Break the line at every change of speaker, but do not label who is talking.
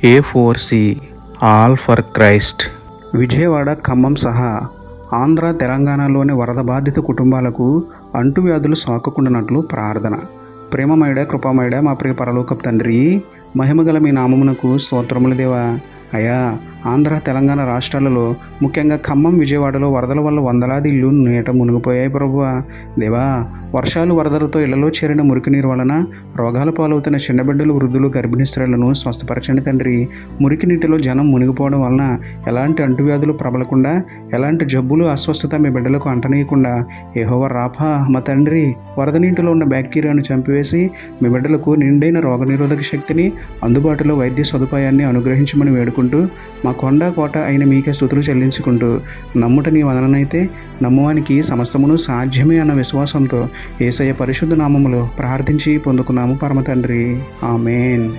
A4C all for Christ. Vijayawada, Khammam సహా ఆంధ్ర, తెలంగాణలోని వరద బాధిత కుటుంబాలకు అంటువ్యాధులు సోకకుండానట్లు ప్రార్థన. ప్రేమమయుడ, కృపామయుడ, మా ప్రియ పరలోకపు తండ్రి, మహిమగల మీ నామమునకు స్తోత్రములు దేవా. అయా, ఆంధ్ర, తెలంగాణ రాష్ట్రాలలో ముఖ్యంగా ఖమ్మం, విజయవాడలో వరదల వల్ల వందలాది ఇళ్ళు నీట మునిగిపోయాయి ప్రభువా. దేవా, వర్షాలు వరదలతో ఇళ్లలో చేరిన మురికి నీరు వలన రోగాల పాలవుతున్న చిన్నబిడ్డలు, వృద్ధులు, గర్భిణీ స్త్రీలను స్వస్థపరచండి తండ్రి. మురికి నీటిలో జనం మునిగిపోవడం వలన ఎలాంటి అంటువ్యాధులు ప్రబలకుండా, ఎలాంటి జబ్బులు, అస్వస్థత మీ బిడ్డలకు అంటనీయకుండా యెహోవా రాఫా మా తండ్రి వరద నీటిలో ఉన్న బ్యాక్టీరియాను చంపివేసి మీ బిడ్డలకు నిండైన రోగనిరోధక శక్తిని, అందుబాటులో వైద్య సదుపాయాన్ని అనుగ్రహించమని వేడుకుంటూ, మా కొండ కోట అయిన మీకే స్తుతులు చెల్లించుకుంటూ, నమ్ముట నీ వదననైతే నమ్మువానికి సమస్తమును సాధ్యమే అన్న విశ్వాసంతో యేసయ్య పరిశుద్ధ నామములో ప్రార్థించి పొందుకున్నాము పరమ తండ్రి. ఆమేన్.